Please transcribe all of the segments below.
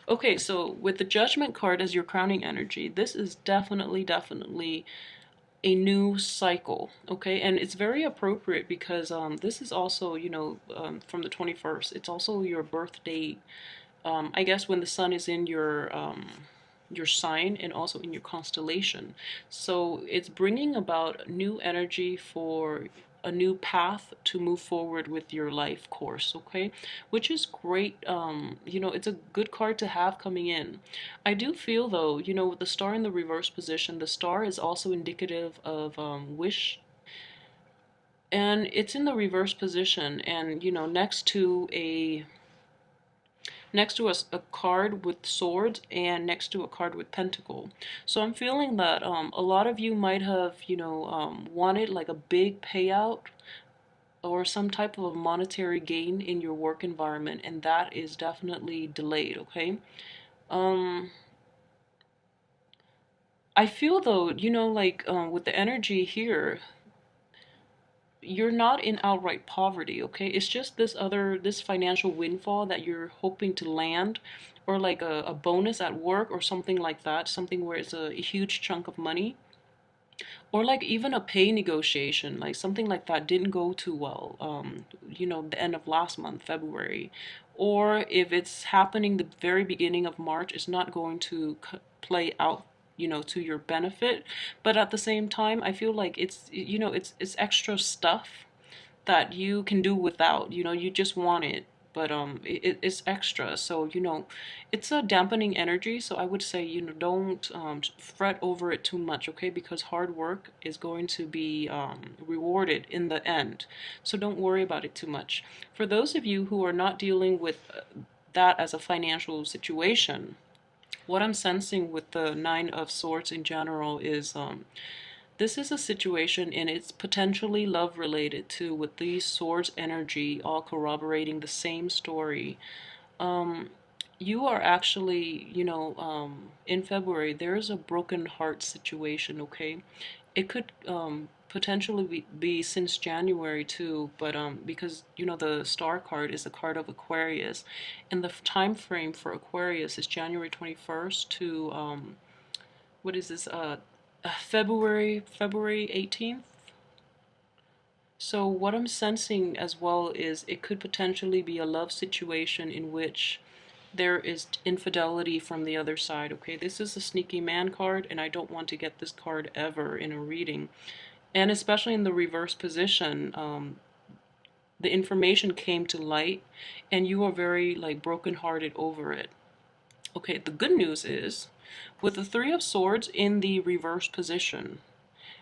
Okay, so with the Judgment card as your crowning energy, this is definitely a new cycle, okay? And it's very appropriate because this is also, from the 21st. It's also your birth date. I guess when the sun is in your sign and also in your constellation. So it's bringing about new energy for a new path to move forward with your life course, okay? Which is great. It's a good card to have coming in. I do feel though, with the star in the reverse position, the star is also indicative of wish, and it's in the reverse position, and next to a card with swords and next to a card with pentacle. So I'm feeling that a lot of you might have, wanted like a big payout or some type of monetary gain in your work environment, and that is definitely delayed, okay? Um, I feel though, with the energy here, you're not in outright poverty, okay? It's just this financial windfall that you're hoping to land, or like a bonus at work or something like that, something where it's a huge chunk of money, or like even a pay negotiation, like something like that didn't go too well, the end of last month, February. Or if it's happening the very beginning of March, it's not going to play out, to your benefit. But at the same time, I feel like it's extra stuff that you can do without. You just want it, but it's extra. So it's a dampening energy. So I would say don't fret over it too much, okay? Because hard work is going to be rewarded in the end. So don't worry about it too much. For those of you who are not dealing with that as a financial situation, what I'm sensing with the Nine of Swords in general is this is a situation, and it's potentially love related too, with these swords energy all corroborating the same story. Um, you are actually, in February, there is a broken heart situation, okay? It could potentially be since January too, but because the star card is a card of Aquarius, and the time frame for Aquarius is January 21st to what is this? February 18th. So what I'm sensing as well is it could potentially be a love situation in which there is infidelity from the other side. Okay, this is a sneaky man card, and I don't want to get this card ever in a reading, and especially in the reverse position. The information came to light, and you are very like brokenhearted over it. Okay, the good news is, with the Three of Swords in the reverse position,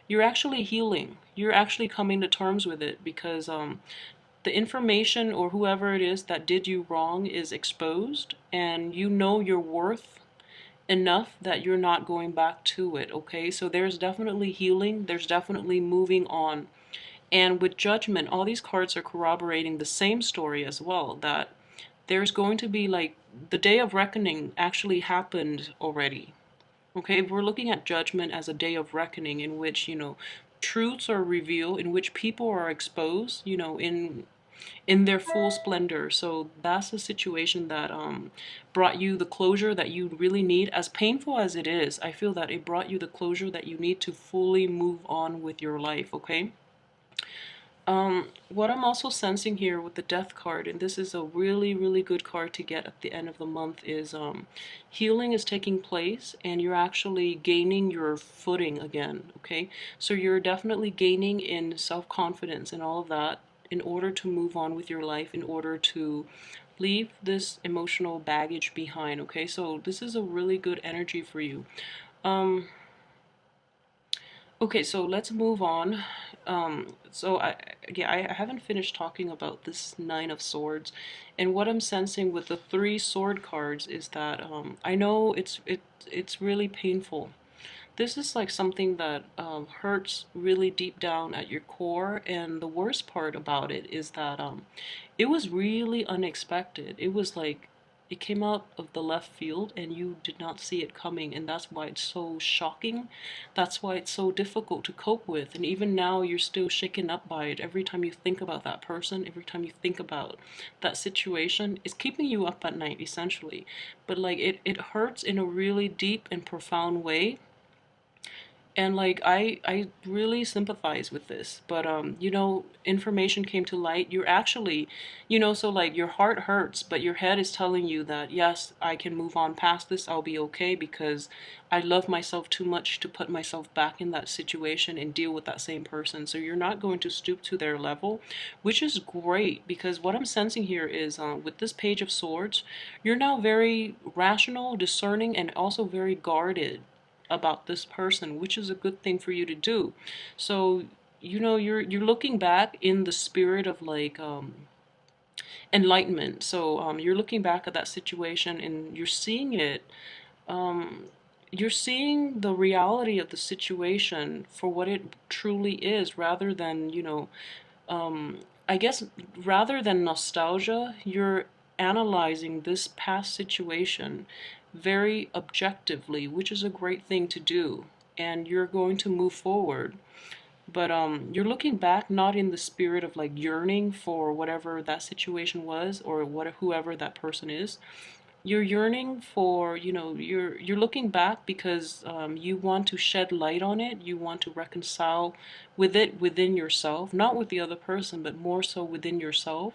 you're actually healing. You're actually coming to terms with it because the information or whoever it is that did you wrong is exposed, and you know your worth enough that you're not going back to it, okay? So there's definitely healing, there's definitely moving on. And with Judgment, all these cards are corroborating the same story as well, that there's going to be like the day of reckoning actually happened already. Okay, we're looking at Judgment as a day of reckoning in which, truths are revealed, in which people are exposed, in their full splendor. So that's a situation that brought you the closure that you really need. As painful as it is, I feel that it brought you the closure that you need to fully move on with your life, okay? What I'm also sensing here with the Death card, and this is a really good card to get at the end of the month, is healing is taking place and you're actually gaining your footing again, okay? So you're definitely gaining in self-confidence and all of that in order to move on with your life, in order to leave this emotional baggage behind, okay? So this is a really good energy for you. Um, Okay, so let's move on. I haven't finished talking about this Nine of Swords, and what I'm sensing with the three sword cards is that I know it's really painful. This is like something that hurts really deep down at your core, and the worst part about it is that it was really unexpected. It was like it came out of the left field and you did not see it coming, and that's why it's so shocking. That's why it's so difficult to cope with, and even now you're still shaken up by it. Every time you think about that person, every time you think about that situation, it's keeping you up at night essentially. But like it hurts in a really deep and profound way, and like I really sympathize with this. But information came to light. You're actually, so like your heart hurts, but your head is telling you that yes, I can move on past this. I'll be okay because I love myself too much to put myself back in that situation and deal with that same person. So you're not going to stoop to their level, which is great, because what I'm sensing here is with this Page of Swords, you're now very rational, discerning, and also very guarded about this person, which is a good thing for you to do. So, you're looking back in the spirit of like enlightenment. So, you're looking back at that situation and you're seeing it. Um, you're seeing the reality of the situation for what it truly is, rather than, I guess, rather than nostalgia, you're analyzing this past situation very objectively, which is a great thing to do. And you're going to move forward. But you're looking back not in the spirit of like yearning for whatever that situation was or what whoever that person is. You're yearning for, you're looking back because you want to shed light on it. You want to reconcile with it within yourself, not with the other person, but more so within yourself,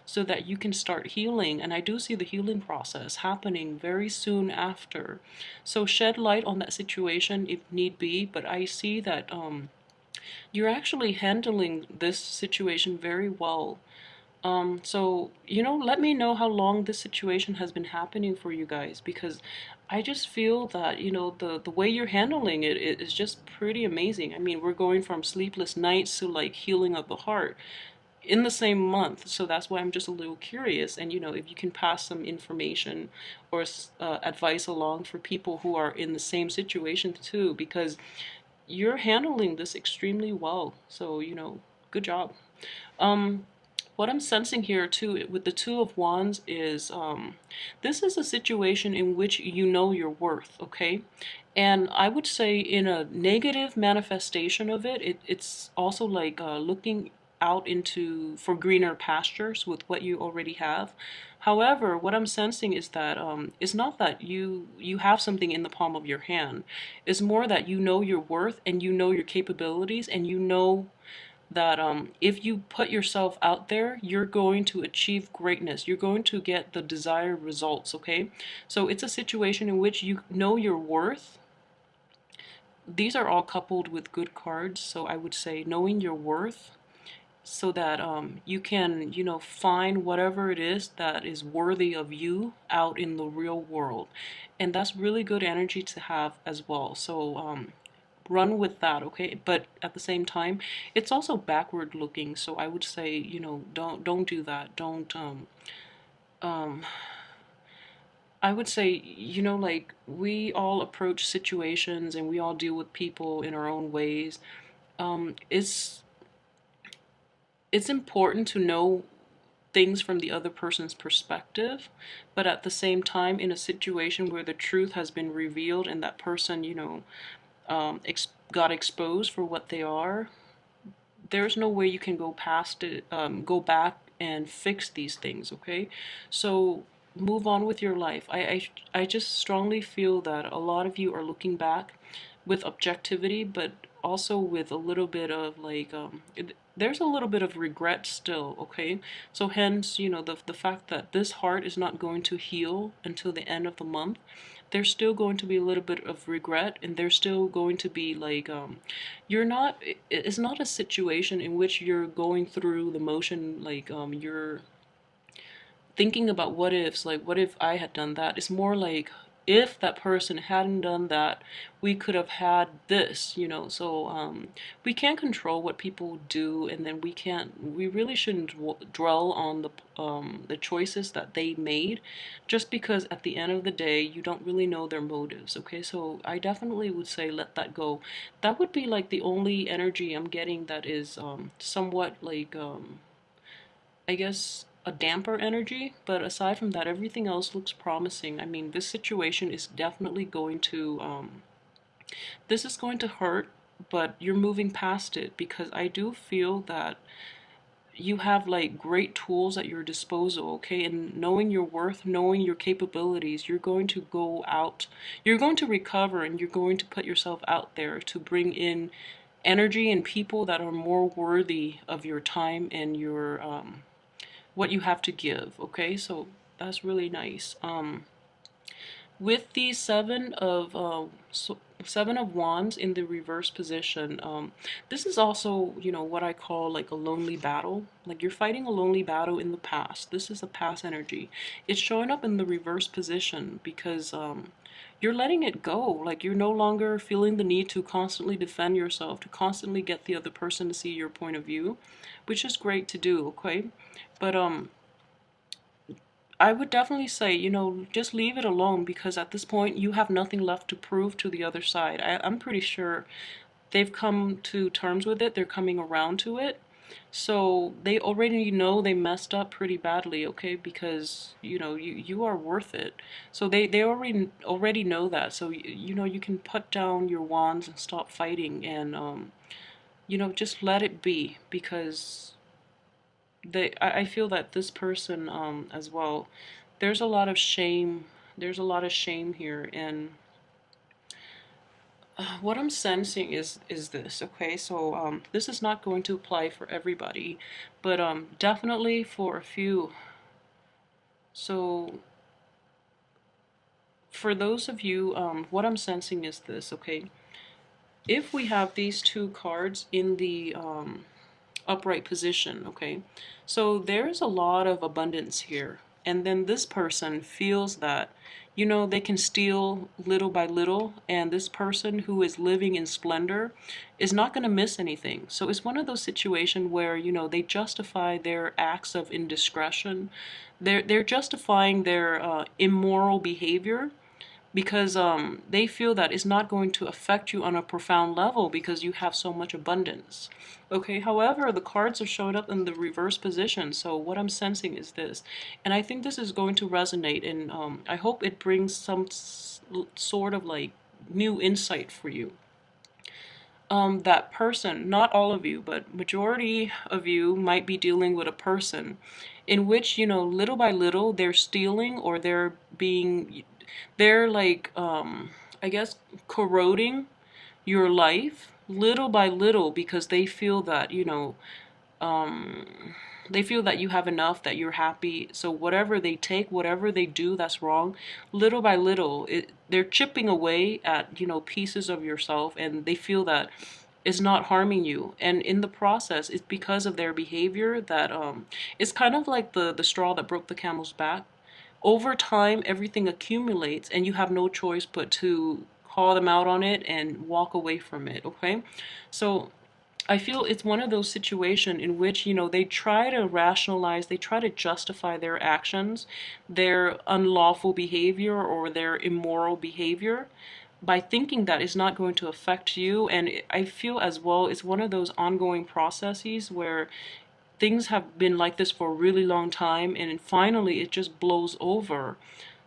so that you can start healing. And I do see the healing process happening very soon after. So shed light on that situation if need be. But I see that you're actually handling this situation very well. So, let me know how long this situation has been happening for you guys, because I just feel that, the way you're handling it is just pretty amazing. I mean, we're going from sleepless nights to like healing of the heart in the same month. So that's why I'm just a little curious. And, if you can pass some information or advice along for people who are in the same situation too, because you're handling this extremely well. So, good job. Um, what I'm sensing here too with the Two of Wands is this is a situation in which you know your worth, okay? And I would say in a negative manifestation of it's also like looking out into for greener pastures with what you already have. However, what I'm sensing is that it's not that you have something in the palm of your hand. It's more that you know your worth and you know your capabilities, and you know that if you put yourself out there, you're going to achieve greatness. You're going to get the desired results, okay? So it's a situation in which you know your worth. These are all coupled with good cards, so I would say knowing your worth so that you can, find whatever it is that is worthy of you out in the real world. And that's really good energy to have as well. So run with that, okay? But at the same time, it's also backward looking. So I would say, don't do that. Don't um I would say, like we all approach situations and we all deal with people in our own ways. It's important to know things from the other person's perspective, but at the same time, in a situation where the truth has been revealed and that person, got exposed for what they are, there's no way you can go past it, go back and fix these things, okay? So move on with your life. I just strongly feel that a lot of you are looking back with objectivity, but also with a little bit of like, there's a little bit of regret still, okay? So hence, the fact that this heart is not going to heal until the end of the month, there's still going to be a little bit of regret, and there's still going to be like you're not it's not a situation in which you're going through the motion like you're thinking about what ifs, like what if I had done that. It's more like if that person hadn't done that, we could have had this, so we can't control what people do, and then we really shouldn't dwell on the choices that they made, just because at the end of the day you don't really know their motives, okay? So I definitely would say let that go. That would be like the only energy I'm getting that is somewhat like I guess a damper energy, but aside from that, everything else looks promising. I mean, this situation is definitely going to, this is going to hurt, but you're moving past it because I do feel that you have like great tools at your disposal, okay? And knowing your worth, knowing your capabilities, you're going to go out, you're going to recover, and you're going to put yourself out there to bring in energy and people that are more worthy of your time and your what you have to give, okay? So that's really nice. With the seven of wands in the reverse position, this is also, you know, what I call like a lonely battle. Like you're fighting a lonely battle in the past. This is a past energy. It's showing up in the reverse position because you're letting it go. Like you're no longer feeling the need to constantly defend yourself, to constantly get the other person to see your point of view, which is great to do, okay? But I would definitely say, you know, just leave it alone because at this point you have nothing left to prove to the other side. I'm pretty sure they've come to terms with it, they're coming around to it. So they already know they messed up pretty badly, okay? Because, you know, you are worth it. So they already know that. So, you know, you can put down your wands and stop fighting and, you know, just let it be because I feel that this person as well, there's a lot of shame. There's a lot of shame here, and what I'm sensing is this. Okay, so this is not going to apply for everybody, but definitely for a few. So for those of you, what I'm sensing is this. Okay, if we have these two cards in the upright position, okay? So there's a lot of abundance here. And then this person feels that, you know, they can steal little by little, and this person who is living in splendor is not going to miss anything. So it's one of those situations where, you know, they justify their acts of indiscretion. They're justifying their immoral behavior because they feel that it's not going to affect you on a profound level because you have so much abundance. Okay, however, the cards are showing up in the reverse position, so what I'm sensing is this, and I think this is going to resonate, and I hope it brings some sort of like new insight for you. That person, not all of you, but majority of you might be dealing with a person in which, you know, little by little they're stealing or they're like, I guess, corroding your life little by little because they feel that, you know, they feel that you have enough, that you're happy. So whatever they take, whatever they do that's wrong, little by little, they're chipping away at, you know, pieces of yourself, and they feel that it's not harming you. And in the process, it's because of their behavior that it's kind of like the straw that broke the camel's back. Over time, everything accumulates, and you have no choice but to call them out on it and walk away from it, okay? So I feel it's one of those situations in which, you know, they try to rationalize, they try to justify their actions, their unlawful behavior or their immoral behavior by thinking that it's not going to affect you. And I feel as well it's one of those ongoing processes where things have been like this for a really long time and finally it just blows over.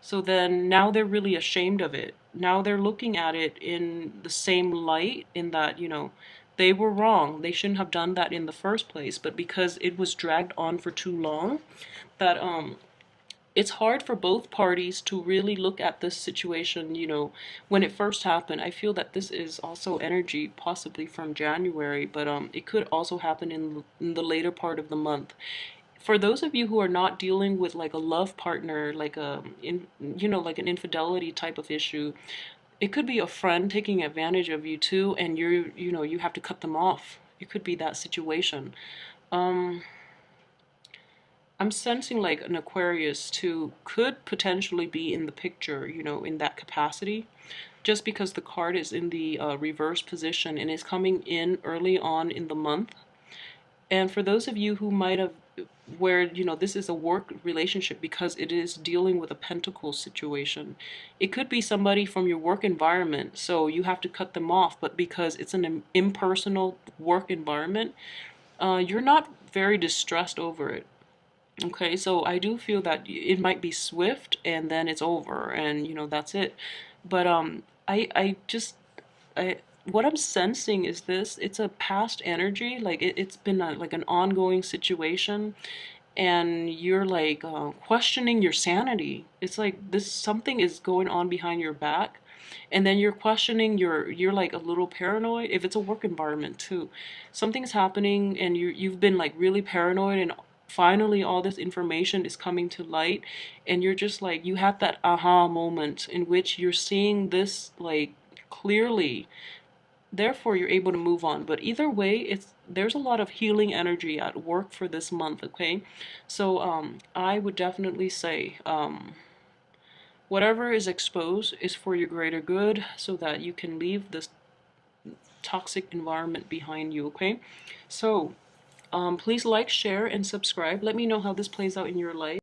So then now they're really ashamed of it. Now they're looking at it in the same light, in that, you know, they were wrong. They shouldn't have done that in the first place, but because it was dragged on for too long, that it's hard for both parties to really look at this situation, you know, when it first happened. I feel that this is also energy possibly from January, but it could also happen in the later part of the month. For those of you who are not dealing with like a love partner, like you know, like an infidelity type of issue, it could be a friend taking advantage of you too, and you know, you have to cut them off. It could be that situation. Um, I'm sensing like an Aquarius too could potentially be in the picture, you know, in that capacity, just because the card is in the reverse position and is coming in early on in the month. And for those of you who might have, where, you know, this is a work relationship because it is dealing with a pentacle situation, it could be somebody from your work environment, so you have to cut them off, but because it's an impersonal work environment, you're not very distressed over it. Okay, so I do feel that it might be swift and then it's over and that's it. But I just I what I'm sensing is this, it's a past energy, like it's been like an ongoing situation, and you're like questioning your sanity. It's like this something is going on behind your back, and then you're questioning you're like a little paranoid if it's a work environment too. Something's happening and you've been like really paranoid, and finally all this information is coming to light, and you're just like you had that aha moment in which you're seeing this like clearly, therefore you're able to move on. But either way, there's a lot of healing energy at work for this month. Okay, so I would definitely say whatever is exposed is for your greater good, so that you can leave this toxic environment behind you. Okay, so please like, share, and subscribe. Let me know how this plays out in your life.